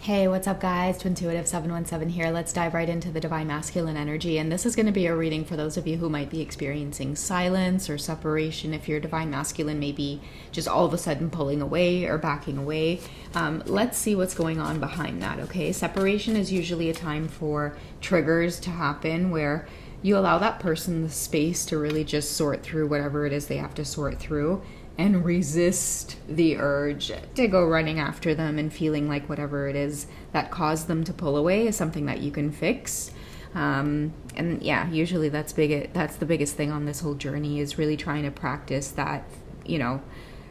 Hey, what's up, guys? Twintuitive 717 here. Let's dive right into the divine masculine energy. And this is going to be a reading for those of you who might be experiencing silence or separation. If your divine masculine may be just all of a sudden pulling away or backing away, let's see what's going on behind that, okay? Separation is usually a time for triggers to happen where you allow that person the space to really just sort through whatever it is they have to sort through and resist the urge to go running after them and feeling like whatever it is that caused them to pull away is something that you can fix. And yeah, usually that's the biggest thing on this whole journey is really trying to practice that,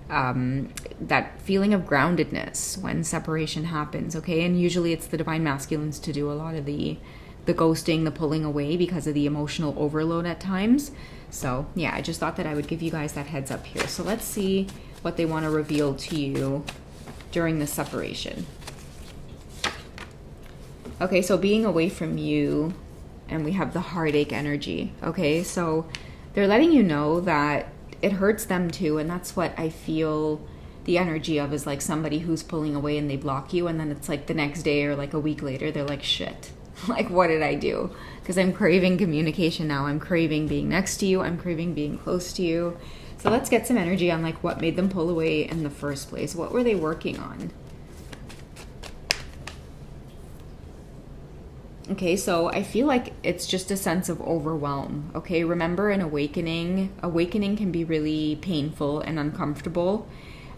that feeling of groundedness when separation happens, okay? And usually it's the divine masculines to do a lot of the ghosting, the pulling away because of the emotional overload at times. So yeah, I just thought that I would give you guys that heads up here. So let's see what they want to reveal to you during the separation. Okay, so being away from you, and we have the heartache energy. Okay, so they're letting you know that it hurts them too, and that's what I feel the energy of is like somebody who's pulling away and they block you, and then it's like the next day or like a week later, they're like, shit. Like, what did I do? Because I'm craving communication now. I'm craving being next to you. I'm craving being close to you. So let's get some energy on like what made them pull away in the first place. What were they working on? Okay, so I feel like it's just a sense of overwhelm. Okay, remember an awakening. Awakening can be really painful and uncomfortable,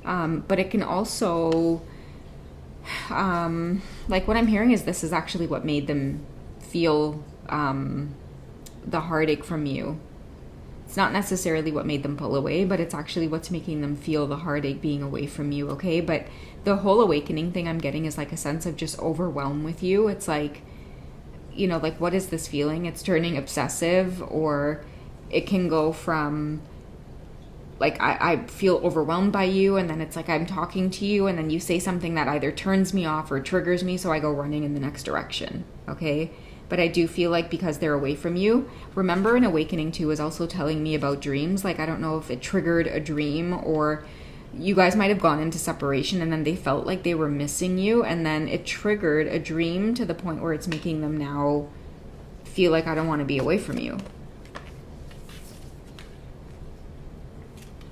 but it can also... like what I'm hearing is this is actually what made them feel the heartache from you. It's not necessarily what made them pull away, but it's actually what's making them feel the heartache being away from you, okay? But the whole awakening thing I'm getting is like a sense of just overwhelm with you. It's like, like what is this feeling? It's turning obsessive, or it can go from... like I feel overwhelmed by you, and then it's like I'm talking to you and then you say something that either turns me off or triggers me, so I go running in the next direction, okay? But I do feel like because they're away from you, remember an awakening too is also telling me about dreams. Like I don't know if it triggered a dream, or you guys might have gone into separation and then they felt like they were missing you, and then it triggered a dream to the point where it's making them now feel like I don't want to be away from you.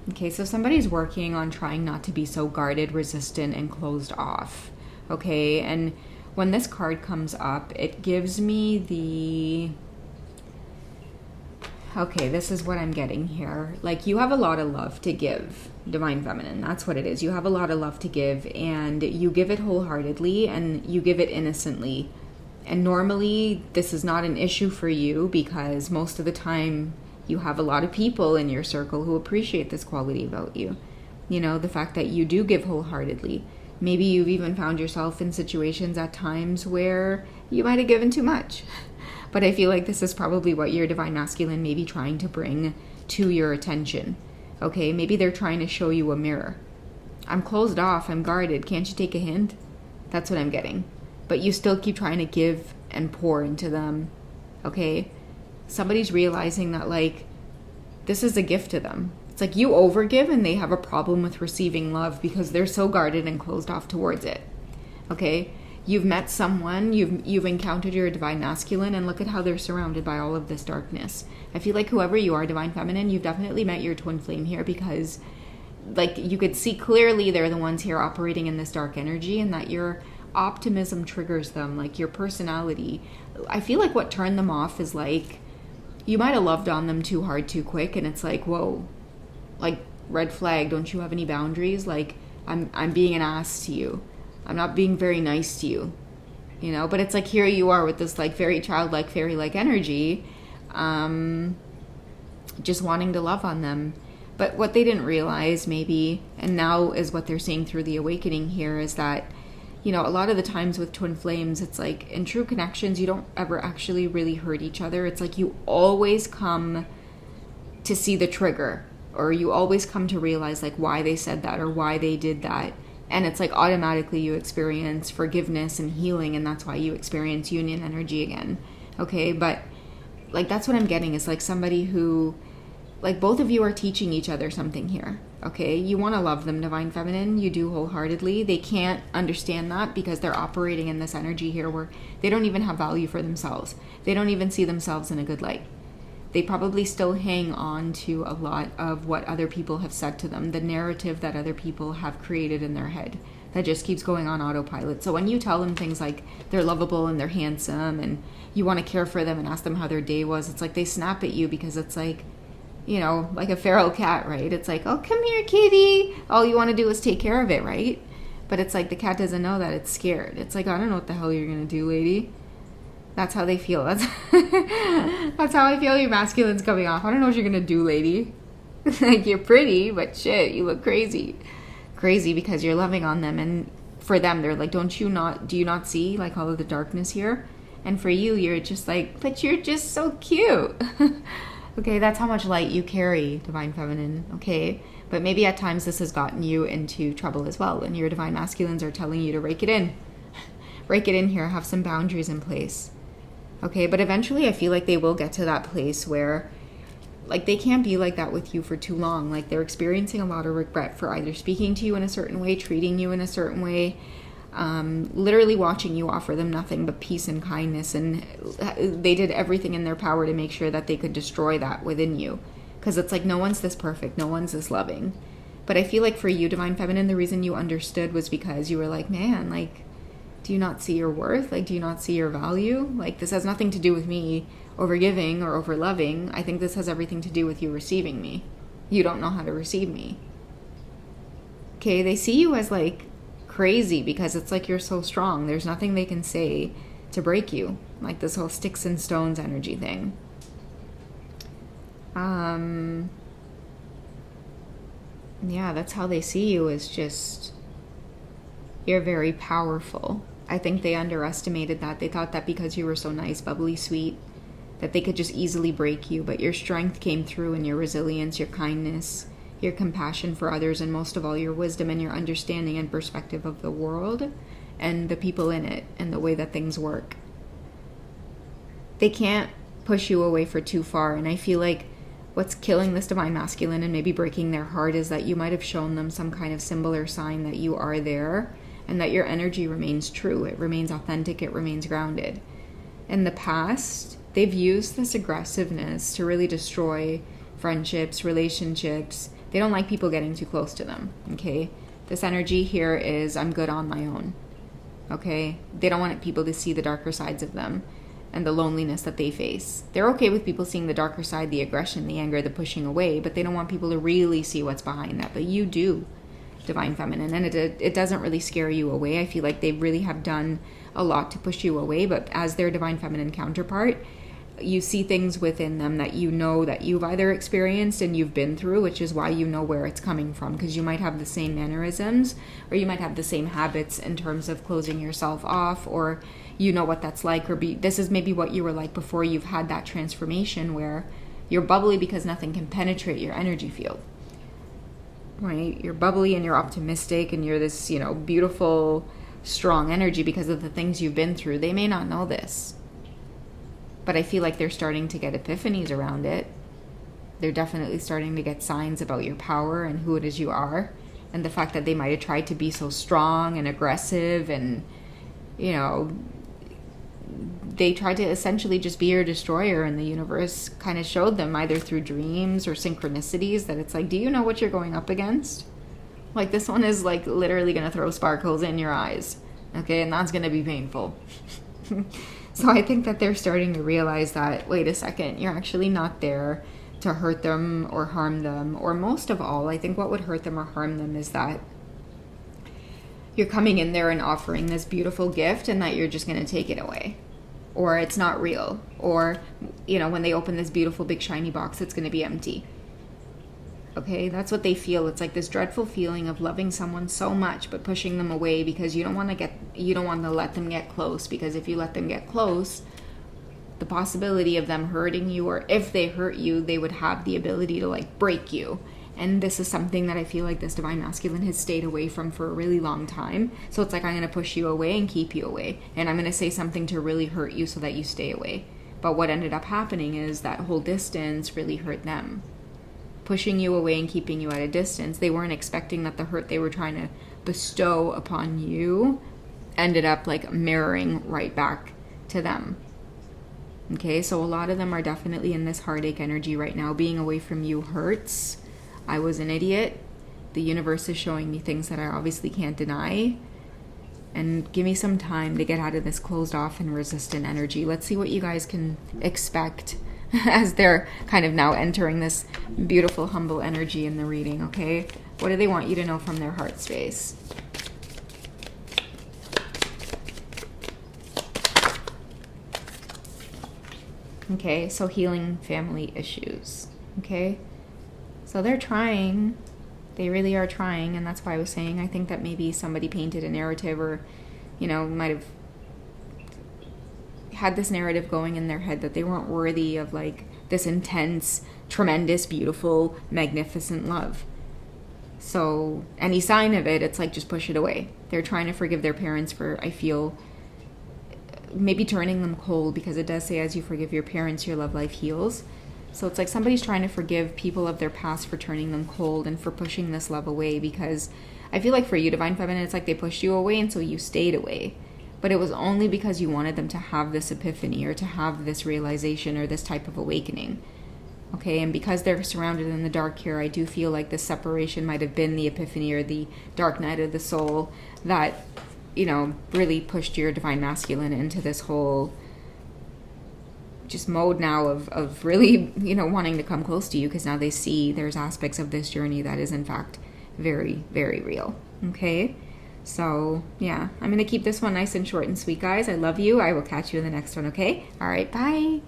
Okay, so somebody's working on trying not to be so guarded, resistant, and closed off. Okay, and when this card comes up, it gives me the... okay, this is what I'm getting here. Like, you have a lot of love to give, Divine Feminine. That's what it is. You have a lot of love to give, and you give it wholeheartedly, and you give it innocently. And normally, this is not an issue for you because most of the time... you have a lot of people in your circle who appreciate this quality about you. The fact that you do give wholeheartedly. Maybe you've even found yourself in situations at times where you might have given too much. But I feel like this is probably what your divine masculine may be trying to bring to your attention. Okay, maybe they're trying to show you a mirror. I'm closed off, I'm guarded, can't you take a hint? That's what I'm getting. But you still keep trying to give and pour into them, okay? Somebody's realizing that, like, this is a gift to them. It's like you overgive and they have a problem with receiving love because they're so guarded and closed off towards it. Okay? You've met someone, you've encountered your divine masculine, and look at how they're surrounded by all of this darkness. I feel like whoever you are, divine feminine, you've definitely met your twin flame here because, like, you could see clearly they're the ones here operating in this dark energy, and that your optimism triggers them, like your personality. I feel like what turned them off is like, you might have loved on them too hard too quick, and it's like, whoa, like, red flag, don't you have any boundaries? Like, I'm being an ass to you. I'm not being very nice to you, But it's like, here you are with this, like, very childlike, fairy-like energy, just wanting to love on them. But what they didn't realize, maybe, and now is what they're seeing through the awakening here, is that a lot of the times with twin flames, it's like in true connections, you don't ever actually really hurt each other. It's like you always come to see the trigger, or you always come to realize like why they said that or why they did that. And it's like automatically you experience forgiveness and healing, and that's why you experience union energy again. Okay, but like that's what I'm getting is like somebody who, like both of you are teaching each other something here. Okay, you want to love them, Divine Feminine. You do wholeheartedly. They can't understand that because they're operating in this energy here where they don't even have value for themselves. They don't even see themselves in a good light. They probably still hang on to a lot of what other people have said to them, the narrative that other people have created in their head that just keeps going on autopilot. So when you tell them things like they're lovable and they're handsome and you want to care for them and ask them how their day was, it's like they snap at you because it's like, you know, like a feral cat, right? It's like, oh, come here, kitty. All you want to do is take care of it, right? But it's like the cat doesn't know that it's scared. It's like, I don't know what the hell you're going to do, lady. That's how they feel. That's how I feel your masculine's coming off. I don't know what you're going to do, lady. Like, you're pretty, but shit, you look crazy. Crazy because you're loving on them. And for them, they're like, do you not see like all of the darkness here? And for you, you're just like, but you're just so cute. Okay, that's how much light you carry, Divine Feminine, okay? But maybe at times this has gotten you into trouble as well, and your Divine Masculines are telling you to rake it in. Rake it in here, have some boundaries in place. Okay, but eventually I feel like they will get to that place where, like, they can't be like that with you for too long. Like, they're experiencing a lot of regret for either speaking to you in a certain way, treating you in a certain way, literally watching you offer them nothing but peace and kindness, and they did everything in their power to make sure that they could destroy that within you, because it's like no one's this perfect, no one's this loving. But I feel like for you, Divine Feminine, the reason you understood was because you were like, man, like, do you not see your worth? Like, do you not see your value? Like, this has nothing to do with me over giving or over loving. I think this has everything to do with you receiving me. You don't know how to receive me. Okay, they see you as like crazy because it's like you're so strong. There's nothing they can say to break you. Like this whole sticks and stones energy thing. Yeah, that's how they see you, is just, you're very powerful. I think they underestimated that. They thought that because you were so nice, bubbly, sweet, that they could just easily break you. But your strength came through in your resilience, your kindness, your compassion for others, and most of all, your wisdom and your understanding and perspective of the world and the people in it and the way that things work. They can't push you away for too far. And I feel like what's killing this Divine Masculine and maybe breaking their heart is that you might have shown them some kind of symbol or sign that you are there and that your energy remains true. It remains authentic. It remains grounded. In the past, they've used this aggressiveness to really destroy friendships, relationships. They don't like people getting too close to them, okay? This energy here is, I'm good on my own, okay? They don't want people to see the darker sides of them and the loneliness that they face. They're okay with people seeing the darker side, the aggression, the anger, the pushing away, but they don't want people to really see what's behind that. But you do, Divine Feminine, and it doesn't really scare you away. I feel like they really have done a lot to push you away, but as their Divine Feminine counterpart, you see things within them that you know that you've either experienced and you've been through, which is why you know where it's coming from, because you might have the same mannerisms or you might have the same habits in terms of closing yourself off, or you know what that's like, or this is maybe what you were like before you've had that transformation where you're bubbly because nothing can penetrate your energy field, right? You're bubbly and you're optimistic and you're this, you know, beautiful, strong energy because of the things you've been through. They may not know this, but I feel like they're starting to get epiphanies around it. They're definitely starting to get signs about your power and who it is you are, and the fact that they might have tried to be so strong and aggressive and, you know, they tried to essentially just be your destroyer, and the universe kind of showed them either through dreams or synchronicities that it's like, do you know what you're going up against? Like, this one is like literally going to throw sparkles in your eyes, okay? And that's going to be painful. So I think that they're starting to realize that, wait a second, you're actually not there to hurt them or harm them. Or most of all, I think what would hurt them or harm them is that you're coming in there and offering this beautiful gift and that you're just going to take it away. Or it's not real. Or, you know, when they open this beautiful big shiny box, it's going to be empty. Okay, that's what they feel. It's like this dreadful feeling of loving someone so much but pushing them away because you don't want to let them get close, because if you let them get close, the possibility of them hurting you, or if they hurt you, they would have the ability to like break you. And this is something that I feel like this Divine Masculine has stayed away from for a really long time. So it's like, I'm going to push you away and keep you away. And I'm going to say something to really hurt you so that you stay away. But what ended up happening is that whole distance really hurt them. pushing you away and keeping you at a distance. They weren't expecting that the hurt they were trying to bestow upon you ended up like mirroring right back to them. Okay, so a lot of them are definitely in this heartache energy right now. Being away from you hurts. I was an idiot. The universe is showing me things that I obviously can't deny. And give me some time to get out of this closed off and resistant energy. Let's see what you guys can expect as they're kind of now entering this beautiful, humble energy in the reading, okay? What do they want you to know from their heart space? Okay, so healing family issues, okay? So they're trying. They really are trying, and that's why I was saying I think that maybe somebody painted a narrative or, you know, might have had this narrative going in their head that they weren't worthy of, like, this intense, tremendous, beautiful, magnificent love. So any sign of it, it's like just push it away. They're trying to forgive their parents for, I feel, maybe turning them cold, because it does say as you forgive your parents, your love life heals. So it's like somebody's trying to forgive people of their past for turning them cold and for pushing this love away, because I feel like for you, Divine Feminine, it's like they pushed you away and so you stayed away. But it was only because you wanted them to have this epiphany or to have this realization or this type of awakening. Okay, and because they're surrounded in the dark here, I do feel like this separation might have been the epiphany or the dark night of the soul that, you know, really pushed your Divine Masculine into this whole just mode now of really, you know, wanting to come close to you, because now they see there's aspects of this journey that is in fact very, very real. Okay, so yeah, I'm going to keep this one nice and short and sweet, guys. I love you. I will catch you in the next one, okay? All right, bye.